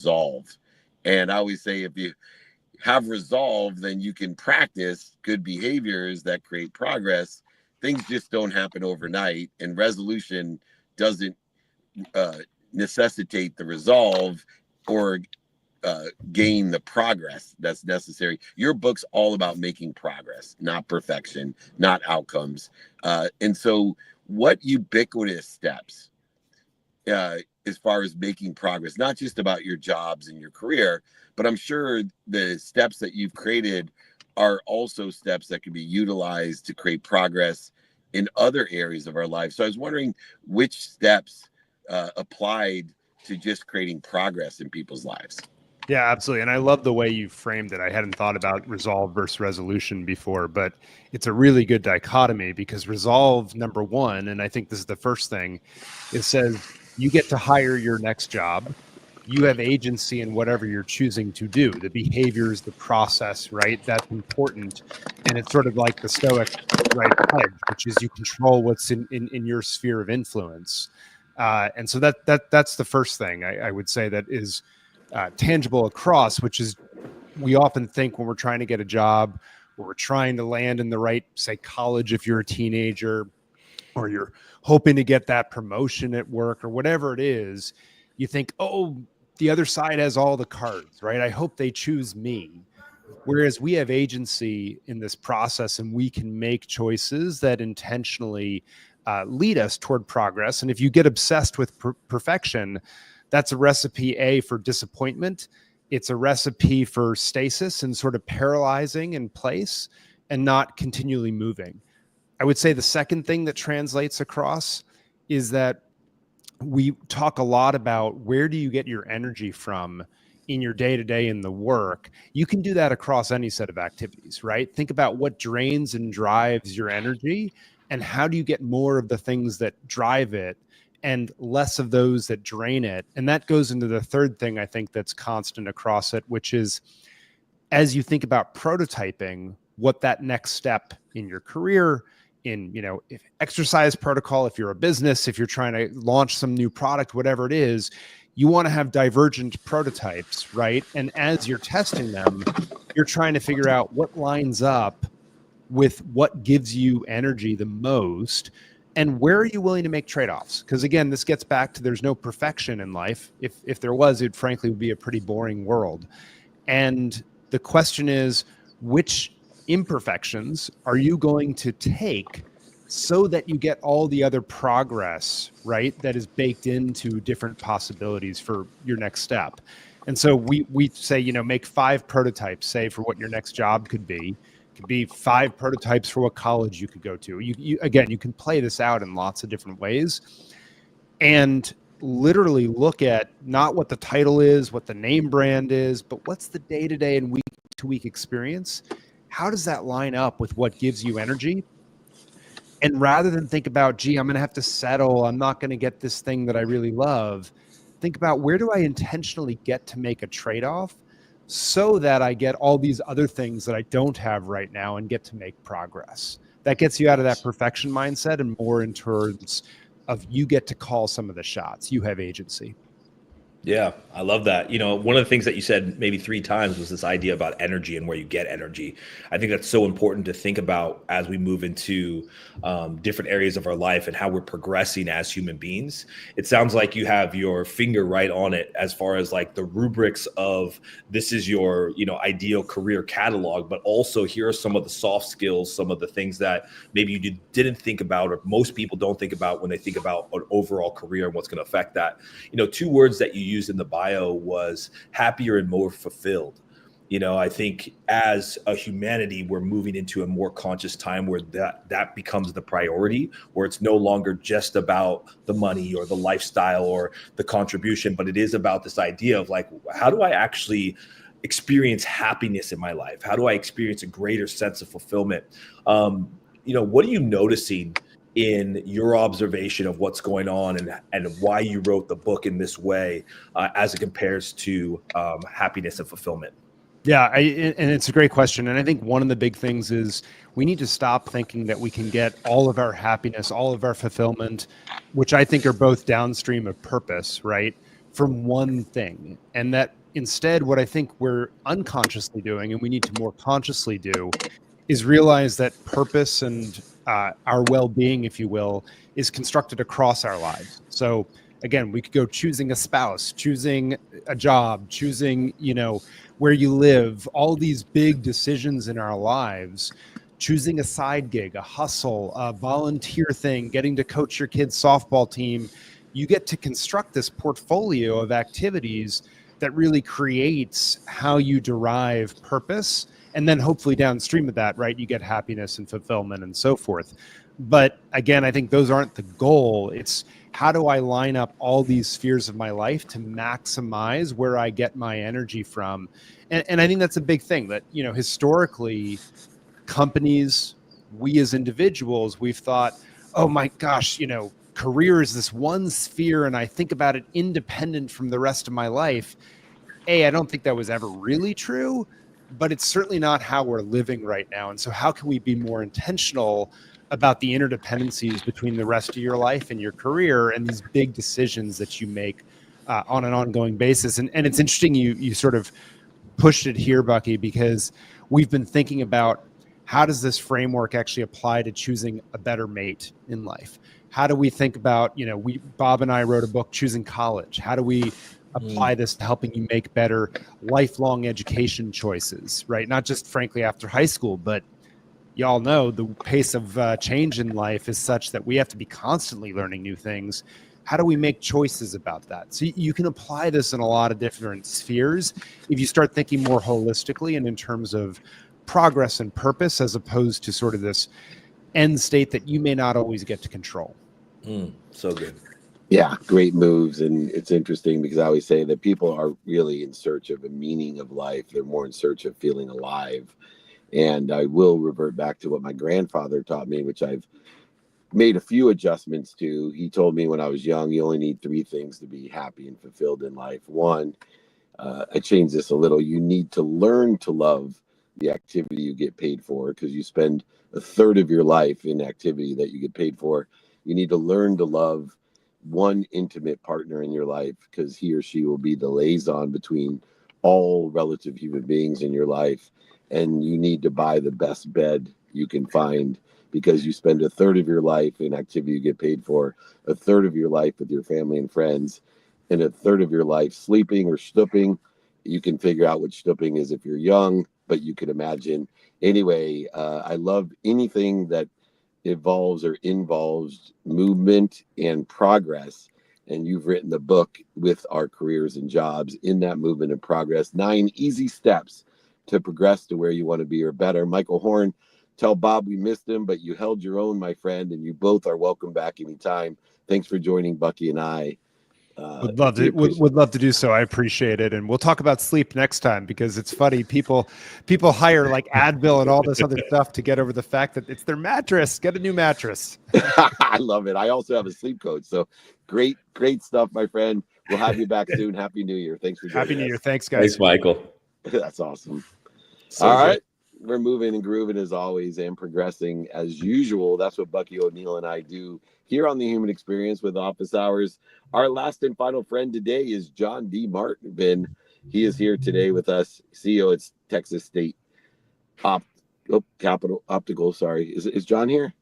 resolve. And I always say if you have resolve, then you can practice good behaviors that create progress. Things just don't happen overnight, and resolution doesn't uh, necessitate the resolve or gain the progress that's necessary. Your book's all about making progress, not perfection, not outcomes. And so, what ubiquitous steps uh, as far as making progress, not just about your jobs and your career, but I'm sure the steps that you've created are also steps that can be utilized to create progress in other areas of our life. So I was wondering which steps applied to just creating progress in people's lives. Yeah, absolutely. And I love the way you framed it. I hadn't thought about resolve versus resolution before, but it's a really good dichotomy because resolve, number one, and I think this is the first thing, it says you get to hire your next job. You have agency in whatever you're choosing to do, the behaviors, the process, right? That's important. And it's sort of like the Stoic, right, pledge, which is you control what's in your sphere of influence. And so that's the first thing I would say that is tangible across, which is we often think when we're trying to get a job or we're trying to land in the right, say, college if you're a teenager, or you're hoping to get that promotion at work or whatever it is, you think, oh, the other side has all the cards, right? I hope they choose me. Whereas we have agency in this process and we can make choices that intentionally lead us toward progress. And if you get obsessed with perfection, that's a recipe, A, for disappointment. It's a recipe for stasis and sort of paralyzing in place and not continually moving. I would say the second thing that translates across is that we talk a lot about where do you get your energy from in your day-to-day in the work. You can do that across any set of activities, right? Think about what drains and drives your energy and how do you get more of the things that drive it and less of those that drain it. And that goes into the third thing I think that's constant across it, which is as you think about prototyping, what that next step in your career, in, if exercise protocol, if you're a business, if you're trying to launch some new product, whatever it is, you want to have divergent prototypes, right? And as you're testing them, you're trying to figure out what lines up with what gives you energy the most. And where are you willing to make trade-offs? Because again, this gets back to there's no perfection in life. If there was, it frankly would be a pretty boring world. And the question is, which imperfections are you going to take so that you get all the other progress, right, that is baked into different possibilities for your next step? And so we say, make 5 prototypes, say, for what your next job could be. Could be 5 prototypes for what college you could go to. You can play this out in lots of different ways and literally look at not what the title is, what the name brand is, but what's the day-to-day and week-to-week experience. How does that line up with what gives you energy? And rather than think about, gee, I'm going to have to settle, I'm not going to get this thing that I really love, think about where do I intentionally get to make a trade-off so that I get all these other things that I don't have right now and get to make progress. That gets you out of that perfection mindset and more in terms of you get to call some of the shots. You have agency. Yeah, I love that. One of the things that you said maybe 3 times was this idea about energy and where you get energy. I think that's so important to think about as we move into different areas of our life and how we're progressing as human beings. It sounds like you have your finger right on it as far as like the rubrics of this is your, ideal career catalog, but also here are some of the soft skills, some of the things that maybe you didn't think about or most people don't think about when they think about an overall career and what's going to affect that. 2 words that you used in the bio was happier and more fulfilled. I think as a humanity, we're moving into a more conscious time where that becomes the priority, where it's no longer just about the money or the lifestyle or the contribution, but it is about this idea of like, how do I actually experience happiness in my life? How do I experience a greater sense of fulfillment? What are you noticing in your observation of what's going on and why you wrote the book in this way as it compares to happiness and fulfillment? Yeah, and it's a great question. And I think one of the big things is we need to stop thinking that we can get all of our happiness, all of our fulfillment, which I think are both downstream of purpose, right? from one thing. And that instead, what I think we're unconsciously doing, and we need to more consciously do, is realize that purpose and our well-being, if you will, is constructed across our lives. So again, we could go choosing a spouse, choosing a job, choosing, where you live, all these big decisions in our lives, choosing a side gig, a hustle, a volunteer thing, getting to coach your kid's softball team. You get to construct this portfolio of activities that really creates how you derive purpose. And then hopefully downstream of that, right, you get happiness and fulfillment and so forth. But again, I think those aren't the goal. It's how do I line up all these spheres of my life to maximize where I get my energy from? And I think that's a big thing that, historically, companies, we as individuals, we've thought, oh my gosh, career is this one sphere and I think about it independent from the rest of my life. I don't think that was ever really true, but it's certainly not how we're living right now. And so how can we be more intentional about the interdependencies between the rest of your life and your career and these big decisions that you make on an ongoing basis? And it's interesting you sort of pushed it here, Bucky, because we've been thinking about how does this framework actually apply to choosing a better mate in life? How do we think about, Bob and I wrote a book, Choosing College. How do we apply this to helping you make better lifelong education choices, right? Not just frankly after high school, but y'all know the pace of change in life is such that we have to be constantly learning new things. How do we make choices about that? So you can apply this in a lot of different spheres if you start thinking more holistically and in terms of progress and purpose, as opposed to sort of this end state that you may not always get to control. So good. Yeah, great moves. And it's interesting because I always say that people are really in search of a meaning of life. They're more in search of feeling alive. And I will revert back to what my grandfather taught me, which I've made a few adjustments to. He told me when I was young, you only need three things to be happy and fulfilled in life. One, I changed this a little. You need to learn to love the activity you get paid for, because you spend a third of your life in activity that you get paid for. You need to learn to love one intimate partner in your life, because he or she will be the liaison between all relative human beings in your life. And you need to buy the best bed you can find, because you spend a third of your life in activity you get paid for, a third of your life with your family and friends, and a third of your life sleeping or stooping. You can figure out what stooping is if you're young, but you can imagine. Anyway, I love anything that evolves or involves movement and progress. And you've written the book with our careers and jobs in that movement and progress. 9 easy steps to progress to where you want to be or better. Michael Horn, tell Bob we missed him, but you held your own, my friend, and you both are welcome back anytime. Thanks for joining Bucky and I. Would love to do so. I appreciate it, and we'll talk about sleep next time, because it's funny. People hire like Advil and all this other stuff to get over the fact that it's their mattress. Get a new mattress. I love it. I also have a sleep coach. So great stuff, my friend. We'll have you back soon. Happy New Year. Thanks for joining Happy New Year. us. Thanks, guys. Thanks, Michael. That's awesome. So all good. right. We're moving and grooving as always and progressing as usual. That's what Bucky O'Neill and I do here on the Human Experience with Office Hours. Our last and final friend today is John D. Martin. He is here today with us, CEO at Texas State Capital Optical. Sorry. Is John here?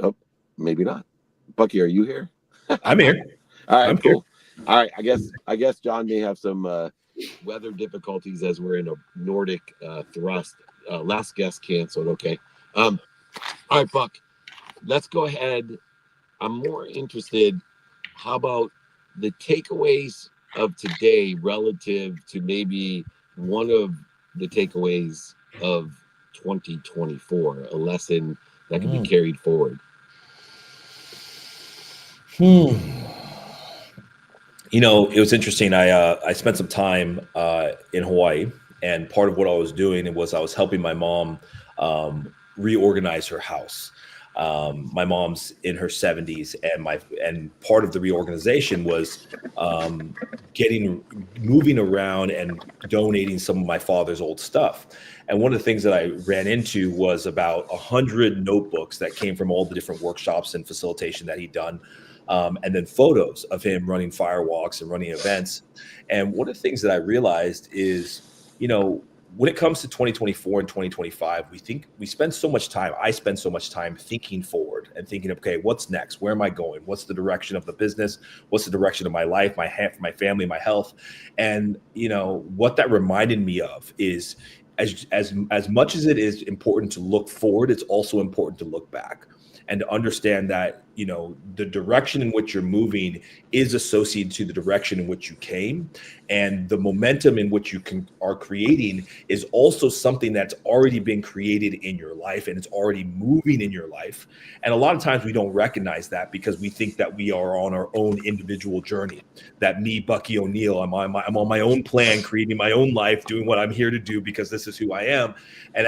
Oh, maybe not. Bucky, are you here? I'm here. All right, I'm cool. Here. All right. I guess John may have some weather difficulties as we're in a Nordic thrust. Last guest canceled. Okay. All right, Buck. Let's go ahead. I'm more interested. How about the takeaways of today relative to maybe one of the takeaways of 2024, a lesson that can be carried forward? You know, it was interesting. I spent some time in Hawaii, and part of what I was doing was I was helping my mom reorganize her house. My mom's in her 70s, and part of the reorganization was moving around and donating some of my father's old stuff. And one of the things that I ran into was about 100 notebooks that came from all the different workshops and facilitation that he'd done and then photos of him running firewalks and running events. And one of the things that I realized is, when it comes to 2024 and 2025, we spend so much time. I spend so much time thinking forward and thinking, okay, what's next? Where am I going? What's the direction of the business? What's the direction of my life, my family, my health? And what that reminded me of is, as much as it is important to look forward, it's also important to look back and to understand that the direction in which you're moving is associated to the direction in which you came, and the momentum in which you are creating is also something that's already been created in your life, and it's already moving in your life. And a lot of times we don't recognize that because we think that we are on our own individual journey, that me, Bucky O'Neill, I'm on my own plan, creating my own life, doing what I'm here to do because this is who I am. And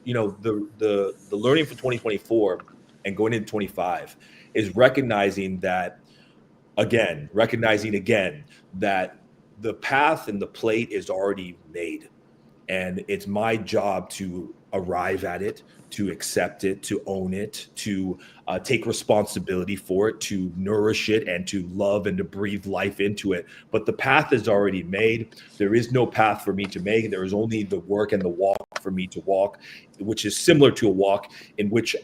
the learning for 2024 and going into 25 is recognizing again that the path and the plate is already made, and it's my job to arrive at it, to accept it, to own it, to take responsibility for it, to nourish it, and to love and to breathe life into it. But the path is already made. There is no path for me to make. There is only the work and the walk for me to walk, which is similar to a walk in which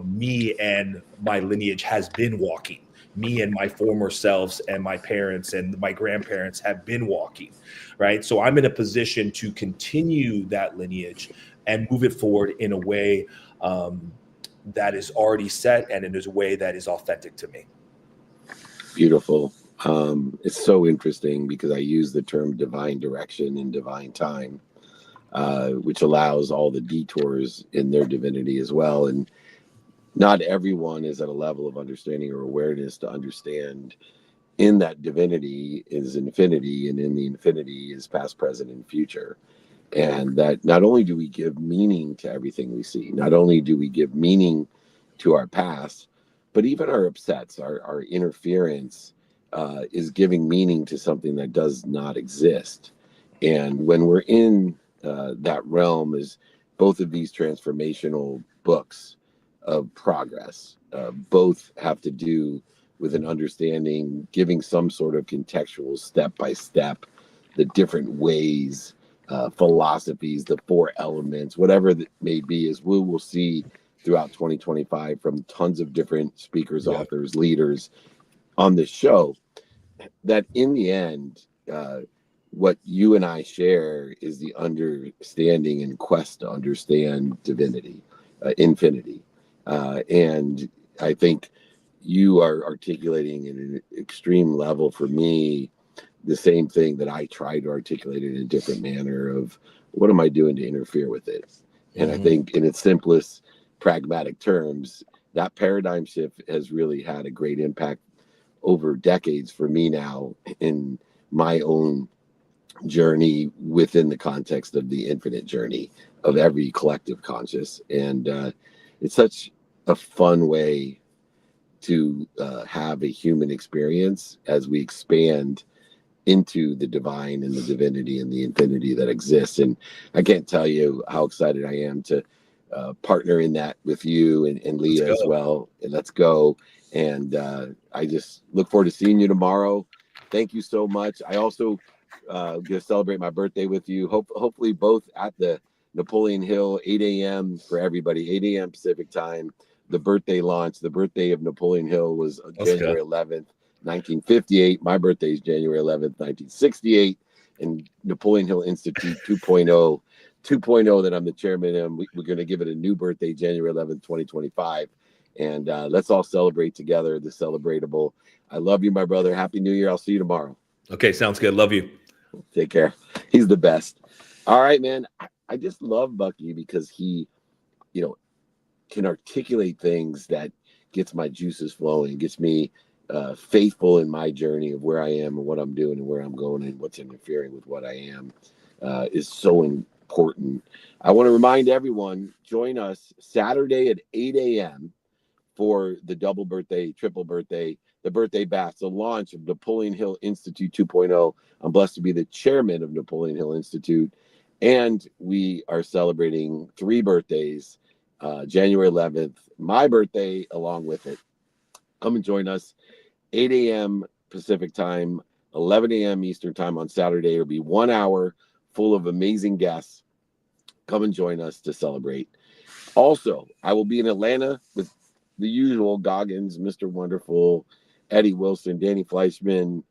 me and my lineage has been walking. Me and my former selves and my parents and my grandparents have been walking, right? So I'm in a position to continue that lineage and move it forward in a way that is already set and in a way that is authentic to me. Beautiful. It's so interesting because I use the term divine direction and divine time, which allows all the detours in their divinity as well. And not everyone is at a level of understanding or awareness to understand in that divinity is infinity, and in the infinity is past, present, and future. And that not only do we give meaning to everything we see, not only do we give meaning to our past, but even our upsets, our interference is giving meaning to something that does not exist. And when we're in that realm, is both of these transformational books of progress. Both have to do with an understanding, giving some sort of contextual step by step, the different ways, philosophies, the four elements, whatever that may be, as we will see throughout 2025 from tons of different speakers, authors, leaders on this show, that in the end, what you and I share is the understanding and quest to understand divinity, infinity. And I think you are articulating at an extreme level for me the same thing that I try to articulate in a different manner of what am I doing to interfere with it? And I think in its simplest pragmatic terms, that paradigm shift has really had a great impact over decades for me now in my own journey within the context of the infinite journey of every collective conscious. And it's such a fun way to have a human experience as we expand into the divine and the divinity and the infinity that exists. And I can't tell you how excited I am to partner in that with you and Leah as well. And let's go. And I just look forward to seeing you tomorrow. Thank you so much. I also going to celebrate my birthday with you. Hopefully both at the Napoleon Hill, 8 a.m. for everybody, 8 a.m. Pacific time. The birthday launch, the birthday of Napoleon Hill was January 11th, 1958. My birthday is January 11th, 1968. And Napoleon Hill Institute 2.0 that I'm the chairman of. We're going to give it a new birthday, January 11th, 2025. And let's all celebrate together, the celebratable. I love you, my brother. Happy New Year. I'll see you tomorrow. Okay, sounds good. Love you. Take care. He's the best. All right, man. I just love Bucky because he, can articulate things that gets my juices flowing, gets me faithful in my journey of where I am and what I'm doing and where I'm going and what's interfering with what I am is so important. I want to remind everyone, join us Saturday at 8 a.m. for the double birthday, triple birthday, the birthday bash, the launch of Napoleon Hill Institute 2.0. I'm blessed to be the chairman of Napoleon Hill Institute. And we are celebrating 3 birthdays, January 11th, my birthday along with it. Come and join us. 8 a.m. Pacific time, 11 a.m. Eastern time on Saturday. It'll be 1 hour full of amazing guests. Come and join us to celebrate. Also, I will be in Atlanta with the usual Goggins, Mr. Wonderful, Eddie Wilson, Danny Fleischman.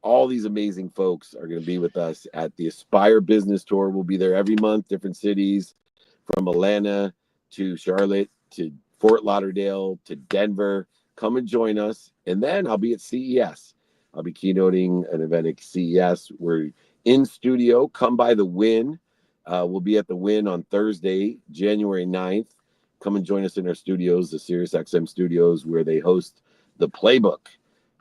All these amazing folks are going to be with us at the Aspire Business Tour. We'll be there every month, different cities, from Atlanta to Charlotte to Fort Lauderdale to Denver. Come and join us. And then I'll be at CES. I'll be keynoting an event at CES. We're in studio. Come by the Win. We'll be at the Win on Thursday, January 9th. Come and join us in our studios, the SiriusXM studios, where they host the Playbook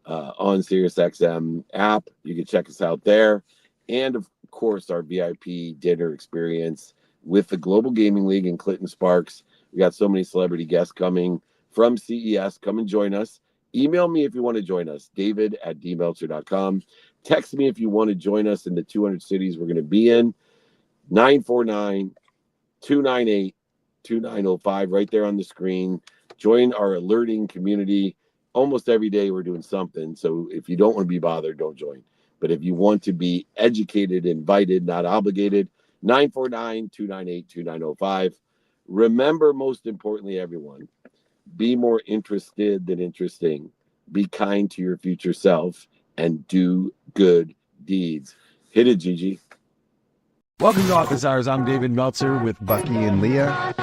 on SiriusXM app. You can check us out there. And, of course, our VIP dinner experience with the Global Gaming League and Clinton Sparks. We got so many celebrity guests coming from CES. Come and join us. Email me if you want to join us, david@dmeltzer.com. Text me if you want to join us in the 200 cities we're going to be in. 949-298-2905, right there on the screen. Join our alerting community. Almost every day we're doing something. So if you don't want to be bothered, don't join. But if you want to be educated, invited, not obligated, 949-298-2905. Remember, most importantly, everyone, be more interested than interesting. Be kind to your future self and do good deeds. Hit it, Gigi. Welcome to Office Hours. I'm David Meltzer with Bucky and Leah.